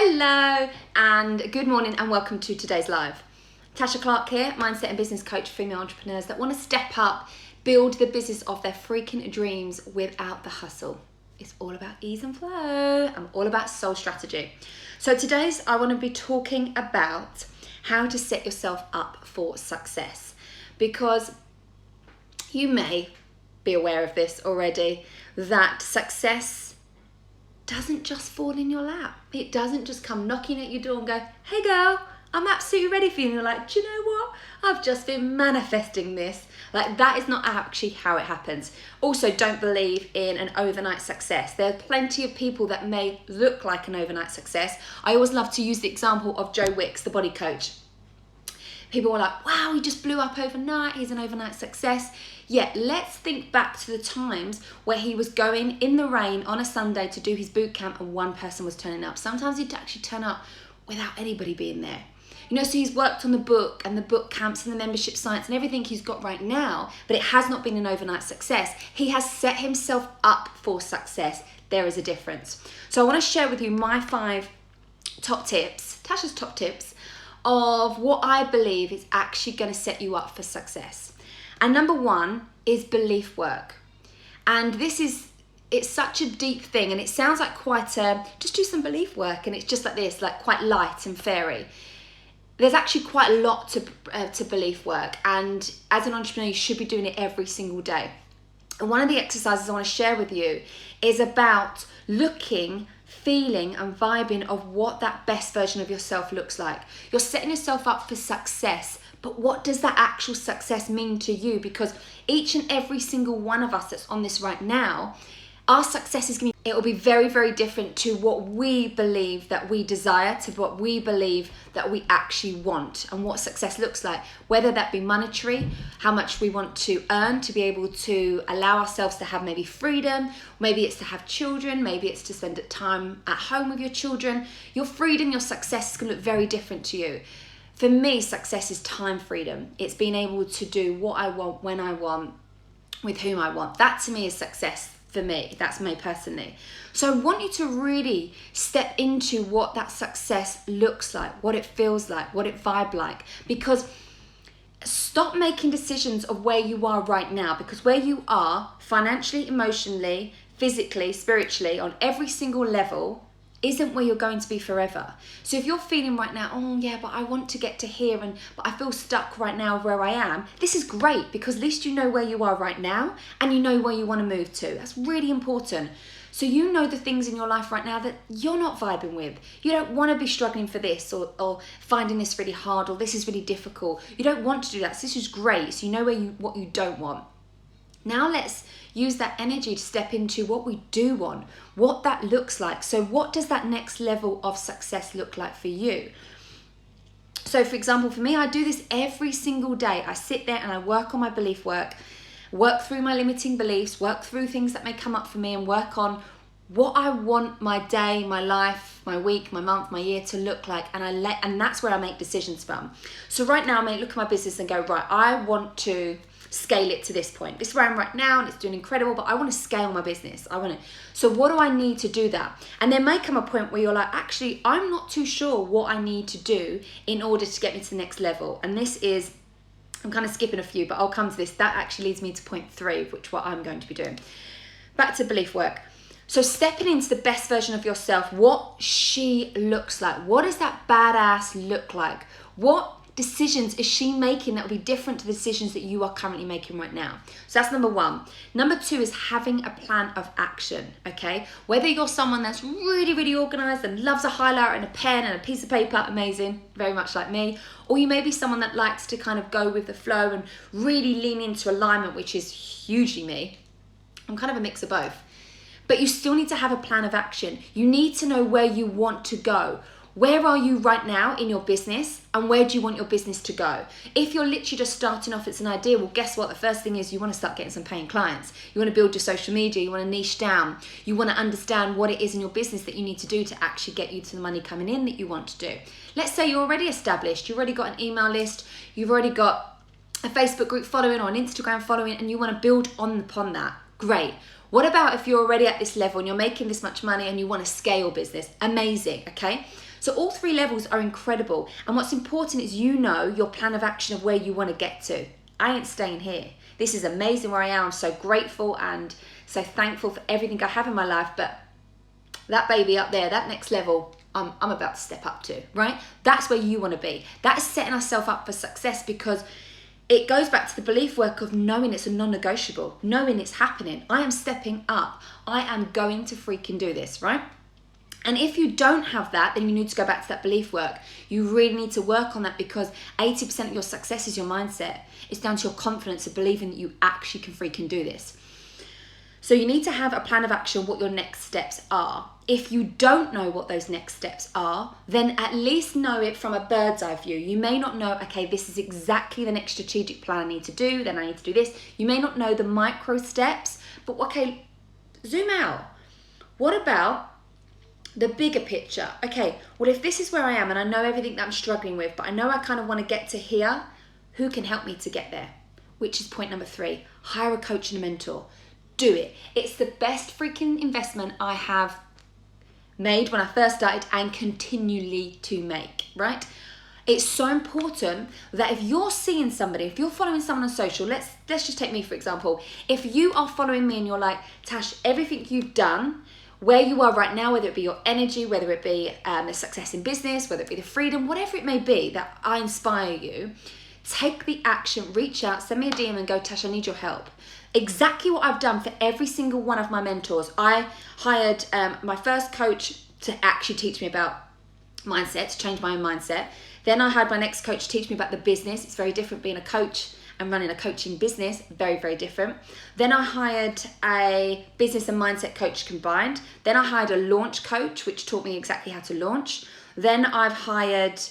Hello and good morning and welcome to today's live. Tasha Clark here, mindset and business coach for female entrepreneurs that want to step up, build the business of their freaking dreams without the hustle. It's all about ease and flow. I'm all about soul strategy. So today's I want to be talking about how to set yourself up for success, because you may be aware of this already, that success doesn't just fall in your lap. It doesn't just come knocking at your door and go, hey girl, I'm absolutely ready for you. And you're like, do you know what? I've just been manifesting this. Like, that is not actually how it happens. Also, don't believe in an overnight success. There are plenty of people that may look like an overnight success. I always love to use the example of Joe Wicks, the body coach. People were like, wow, he just blew up overnight. He's an overnight success. Yeah, let's think back to the times where he was going in the rain on a Sunday to do his boot camp and one person was turning up. Sometimes he'd actually turn up without anybody being there. You know, so he's worked on the book and the boot camps and the membership sites and everything he's got right now, but it has not been an overnight success. He has set himself up for success. There is a difference. So I want to share with you my 5 top tips, Tasha's top tips, of what I believe is actually going to set you up for success. And number 1 is belief work. And it's such a deep thing, and it sounds like quite just do some belief work, and it's just like this, like quite light and fairy. There's actually quite a lot to belief work, and as an entrepreneur, you should be doing it every single day. And one of the exercises I want to share with you is about looking, feeling and vibing of what that best version of yourself looks like. You're setting yourself up for success, but what does that actual success mean to you? Because each and every single one of us that's on this right now, our success is it will be very, very different to what we believe that we desire, to what we believe that we actually want, and what success looks like, whether that be monetary, how much we want to earn to be able to allow ourselves to have maybe freedom, maybe it's to have children, maybe it's to spend time at home with your children. Your freedom, your success is going to look very different to you. For me, success is time freedom. It's being able to do what I want, when I want, with whom I want. That to me is success. For me, that's me personally. So I want you to really step into what that success looks like, what it feels like, what it vibes like, because stop making decisions of where you are right now, because where you are financially, emotionally, physically, spiritually, on every single level isn't where you're going to be forever. So if you're feeling right now, oh yeah, but I want to get to here, but I feel stuck right now where I am, this is great, because at least you know where you are right now and you know where you want to move to. That's really important. So you know the things in your life right now that you're not vibing with. You don't want to be struggling for this or finding this really hard, or this is really difficult. You don't want to do that. So this is great. So you know what you don't want. Now let's use that energy to step into what we do want, what that looks like. So what does that next level of success look like for you? So for example, for me, I do this every single day. I sit there and I work on my belief work through my limiting beliefs, work through things that may come up for me, and work on what I want my day, my life, my week, my month, my year to look like. And that's where I make decisions from. So right now I may look at my business and go, right, I want to scale it to this point. This is where I am right now and it's doing incredible, but I want to scale my business. So what do I need to do that? And there may come a point where you're like, actually, I'm not too sure what I need to do in order to get me to the next level. And this is, I'm kind of skipping a few, but I'll come to this. That actually leads me to point 3, which what I'm going to be doing. Back to belief work. So stepping into the best version of yourself, what she looks like. What does that badass look like? What decisions is she making that will be different to the decisions that you are currently making right now? So that's number 1. Number 2 is having a plan of action, okay? Whether you're someone that's really, really organized and loves a highlighter and a pen and a piece of paper, amazing, very much like me, or you may be someone that likes to kind of go with the flow and really lean into alignment, which is hugely me. I'm kind of a mix of both. But you still need to have a plan of action. You need to know where you want to go. Where are you right now in your business, and where do you want your business to go? If you're literally just starting off, it's an idea, well, guess what? The first thing is you want to start getting some paying clients. You want to build your social media. You want to niche down. You want to understand what it is in your business that you need to do to actually get you to the money coming in that you want to do. Let's say you're already established. You've already got an email list. You've already got a Facebook group following or an Instagram following, and you want to build upon that. Great. What about if you're already at this level and you're making this much money and you want to scale business? Amazing, okay? So all 3 levels are incredible. And what's important is you know your plan of action of where you want to get to. I ain't staying here. This is amazing where I am. I'm so grateful and so thankful for everything I have in my life. But that baby up there, that next level, I'm about to step up to, right? That's where you want to be. That is setting ourselves up for success, because it goes back to the belief work of knowing it's a non-negotiable, knowing it's happening. I am stepping up. I am going to freaking do this, right? And if you don't have that, then you need to go back to that belief work. You really need to work on that, because 80% of your success is your mindset. It's down to your confidence of believing that you actually can freaking do this. So you need to have a plan of action, what your next steps are. If you don't know what those next steps are, then at least know it from a bird's eye view. You may not know, okay, this is exactly the next strategic plan I need to do, then I need to do this. You may not know the micro steps, but okay, zoom out. What about the bigger picture? Okay, well, if this is where I am and I know everything that I'm struggling with, but I know I kind of want to get to here, who can help me to get there? Which is point number 3, hire a coach and a mentor. Do it. It's the best freaking investment I have made when I first started and continually to make, right? It's so important that if you're seeing somebody, if you're following someone on social, let's just take me for example. If you are following me and you're like, Tash, everything you've done, where you are right now, whether it be your energy, whether it be the success in business, whether it be the freedom, whatever it may be that I inspire you, take the action, reach out, send me a DM and go, Tash, I need your help. Exactly what I've done for every single one of my mentors. I hired my first coach to actually teach me about mindset, to change my own mindset. Then I had my next coach teach me about the business. It's very different being a coach and running a coaching business, very, very different. Then I hired a business and mindset coach combined. Then I hired a launch coach, which taught me exactly how to launch. Then I've hired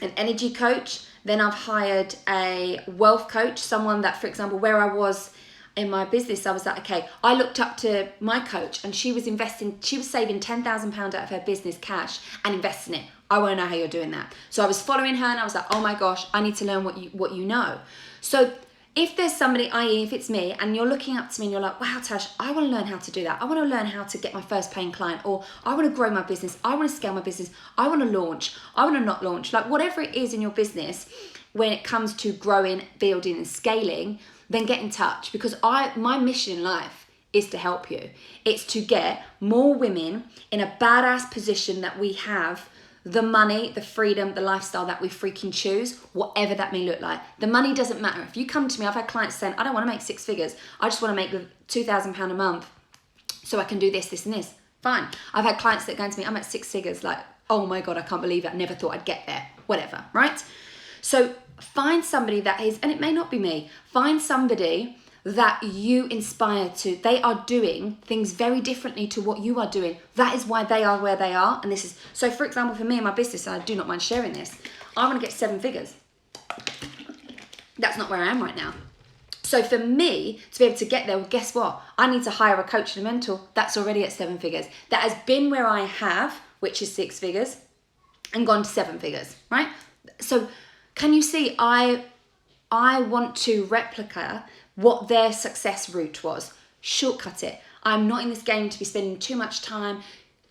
an energy coach. Then I've hired a wealth coach, someone that, for example, where I was in my business, I was like, okay, I looked up to my coach and she was saving £10,000 out of her business cash and investing it. I want to know how you're doing that. So I was following her and I was like, oh my gosh, I need to learn what you know. So if there's somebody, i.e. if it's me, and you're looking up to me and you're like, wow, Tash, I want to learn how to do that. I want to learn how to get my first paying client, or I want to grow my business. I want to scale my business. I want to launch. I want to not launch. Like whatever it is in your business, when it comes to growing, building and scaling, then get in touch, because my mission in life is to help you. It's to get more women in a badass position that we have the money, the freedom, the lifestyle that we freaking choose, whatever that may look like. The money doesn't matter. If you come to me, I've had clients saying, I don't want to make 6 figures. I just want to make £2,000 a month so I can do this, this and this. Fine. I've had clients that go to me, I'm at 6 figures, like, oh my God, I can't believe it. I never thought I'd get there. Whatever, right? So find somebody that is, and it may not be me, find somebody that you inspire to. They are doing things very differently to what you are doing. That is why they are where they are. And this is, so for example, for me and my business, and I do not mind sharing this, I want to get 7 figures. That's not where I am right now. So for me to be able to get there, well, guess what? I need to hire a coach and a mentor that's already at 7 figures. That has been where I have, which is 6 figures, and gone to 7 figures, right? So can you see, I want to replicate what their success route was. Shortcut it. I'm not in this game to be spending too much time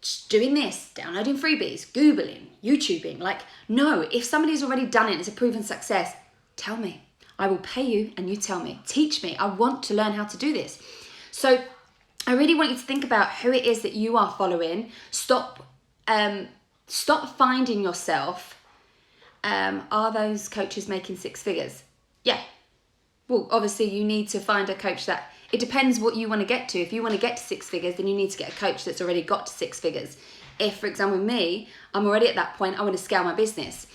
just doing this, downloading freebies, Googling, YouTubing. Like, no, if somebody's already done it, it's a proven success, tell me. I will pay you and you tell me. Teach me. I want to learn how to do this. So I really want you to think about who it is that you are following. Stop finding yourself, are those coaches making 6 figures? Yeah. Well, obviously you need to find a coach that, it depends what you want to get to. If you want to get to 6 figures, then you need to get a coach that's already got to 6 figures. If, for example, me, I'm already at that point, I want to scale my business.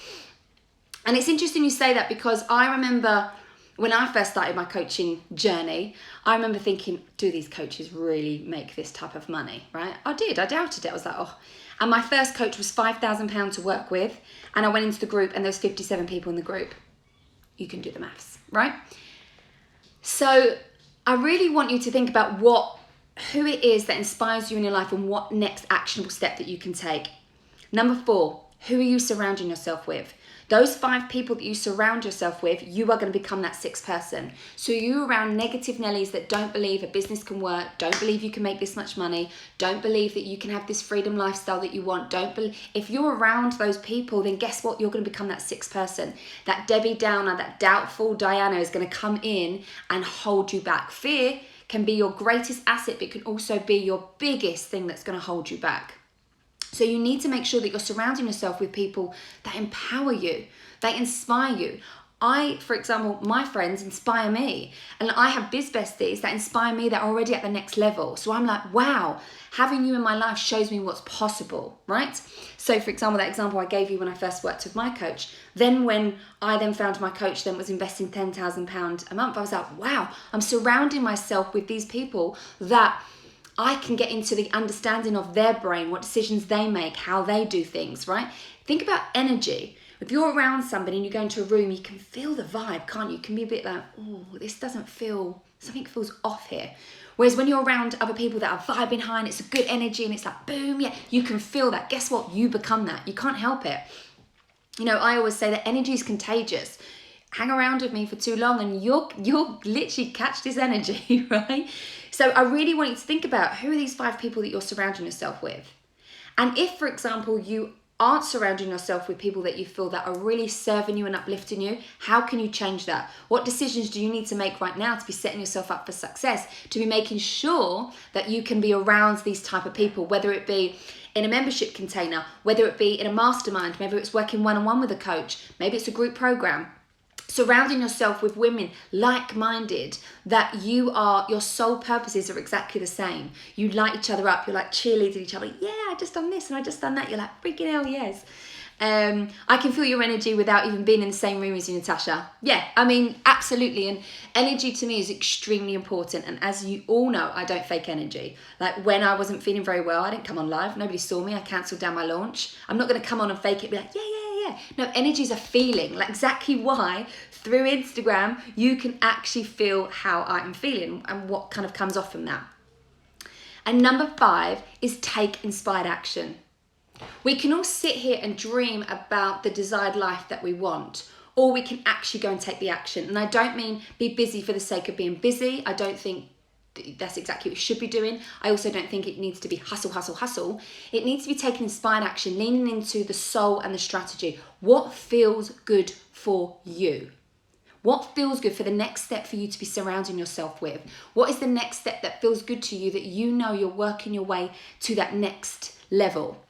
And it's interesting you say that, because I remember when I first started my coaching journey, I remember thinking, do these coaches really make this type of money, right? I did, I doubted it. I was like, oh. And my first coach was £5,000 to work with. And I went into the group and there was 57 people in the group. You can do the maths, right? So I really want you to think about who it is that inspires you in your life and what next actionable step that you can take. Number 4, who are you surrounding yourself with? Those 5 people that you surround yourself with, you are going to become that 6th person. So you around negative Nellies that don't believe a business can work, don't believe you can make this much money, don't believe that you can have this freedom lifestyle that you want, if you're around those people, then guess what? You're going to become that 6th person. That Debbie Downer, that doubtful Diana is going to come in and hold you back. Fear can be your greatest asset, but it can also be your biggest thing that's going to hold you back. So you need to make sure that you're surrounding yourself with people that empower you, they inspire you. For example, my friends inspire me, and I have biz besties that inspire me that are already at the next level. So I'm like, wow, having you in my life shows me what's possible, right? So for example, that example I gave you when I first worked with my coach, then when I then found my coach then was investing £10,000 a month, I was like, wow, I'm surrounding myself with these people that I can get into the understanding of their brain, what decisions they make, how they do things, right? Think about energy. If you're around somebody and you go into a room, you can feel the vibe, can't you? You can be a bit like, oh, something feels off here. Whereas when you're around other people that are vibing high and it's a good energy and it's like, boom, yeah, you can feel that. Guess what? You become that. You can't help it. You know, I always say that energy is contagious. Hang around with me for too long and you'll literally catch this energy, right? So I really want you to think about, who are these 5 people that you're surrounding yourself with? And if, for example, you aren't surrounding yourself with people that you feel that are really serving you and uplifting you, how can you change that? What decisions do you need to make right now to be setting yourself up for success, to be making sure that you can be around these type of people, whether it be in a membership container, whether it be in a mastermind, maybe it's working one-on-one with a coach, maybe it's a group program. Surrounding yourself with women like-minded, that your sole purposes are exactly the same. You light each other up, you're like cheerleading each other. Yeah, I just done this and I just done that. You're like, freaking hell, yes. I can feel your energy without even being in the same room as you, Natasha. Yeah, I mean, absolutely. And energy to me is extremely important. And as you all know, I don't fake energy. Like when I wasn't feeling very well, I didn't come on live. Nobody saw me. I cancelled down my launch. I'm not going to come on and fake it, be like, yeah. No, energy is a feeling. Like exactly why through Instagram, you can actually feel how I am feeling and what kind of comes off from that. And number 5 is take inspired action. We can all sit here and dream about the desired life that we want, or we can actually go and take the action. And I don't mean be busy for the sake of being busy. I don't think that's exactly what you should be doing. I also don't think it needs to be hustle. It needs to be taking inspired action, leaning into the soul and the strategy. What feels good for you? What feels good for the next step for you to be surrounding yourself with? What is the next step that feels good to you, that you know you're working your way to that next level?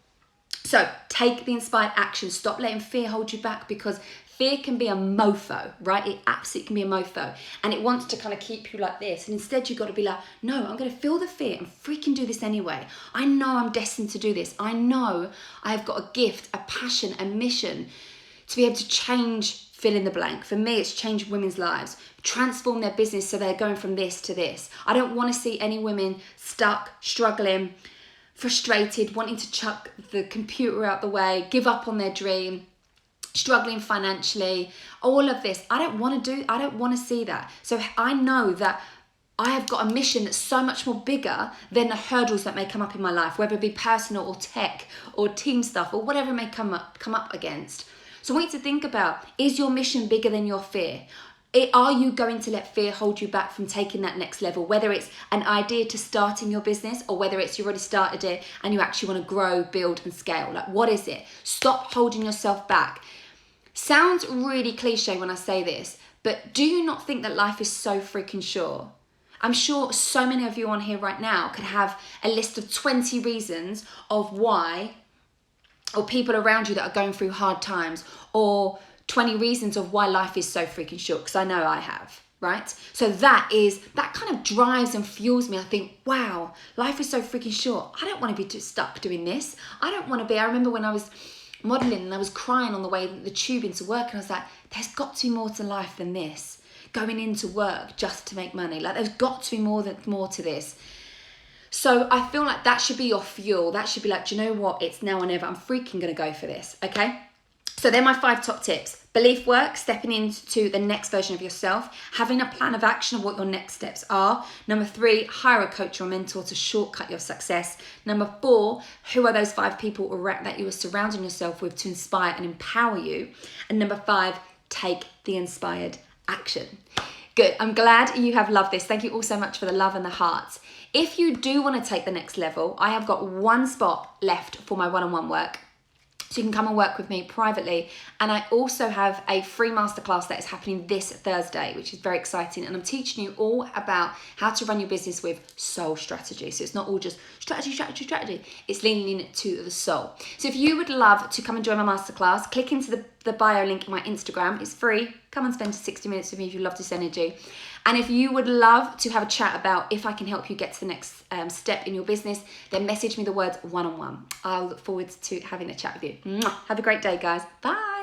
So take the inspired action. Stop letting fear hold you back, because fear can be a mofo, right? It absolutely can be a mofo. And it wants to kind of keep you like this. And instead you've got to be like, no, I'm going to feel the fear and freaking do this anyway. I know I'm destined to do this. I know I've got a gift, a passion, a mission to be able to change, fill in the blank. For me, it's change women's lives, transform their business so they're going from this to this. I don't want to see any women stuck, struggling, frustrated, wanting to chuck the computer out the way, give up on their dream, struggling financially, all of this. I don't want to see that. So I know that I have got a mission that's so much more bigger than the hurdles that may come up in my life, whether it be personal or tech or team stuff or whatever it may come up against. So I want you to think about, is your mission bigger than your fear? Are you going to let fear hold you back from taking that next level? Whether it's an idea to starting your business, or whether it's you already started it and you actually want to grow, build and scale. Like, what is it? Stop holding yourself back. Sounds really cliche when I say this, but do you not think that life is so freaking short? I'm sure so many of you on here right now could have a list of 20 reasons of why, or people around you that are going through hard times, or 20 reasons of why life is so freaking short, because I know I have, right? So that kind of drives and fuels me. I think, wow, life is so freaking short. I don't want to be stuck doing this. I remember when I was modeling and I was crying on the way the tube into work, and I was like, there's got to be more to life than this. Going into work just to make money. Like, there's got to be more to this. So I feel like that should be your fuel. That should be like, do you know what? It's now or never. I'm freaking going to go for this, okay? So they're my 5 top tips. Belief work, stepping into the next version of yourself, having a plan of action of what your next steps are. Number 3, hire a coach or mentor to shortcut your success. Number 4, who are those 5 people that you are surrounding yourself with to inspire and empower you? And number 5, take the inspired action. Good, I'm glad you have loved this. Thank you all so much for the love and the hearts. If you do want to take the next level, I have got 1 spot left for my one-on-one work. So you can come and work with me privately. And I also have a free masterclass that is happening this Thursday, which is very exciting. And I'm teaching you all about how to run your business with soul strategy. So it's not all just strategy. It's leaning into the soul. So if you would love to come and join my masterclass, click into the bio link in my Instagram. It's free. Come and spend 60 minutes with me if you love this energy. And if you would love to have a chat about if I can help you get to the next step in your business, then message me the words one-on-one. I'll look forward to having a chat with you. Have a great day, guys. Bye.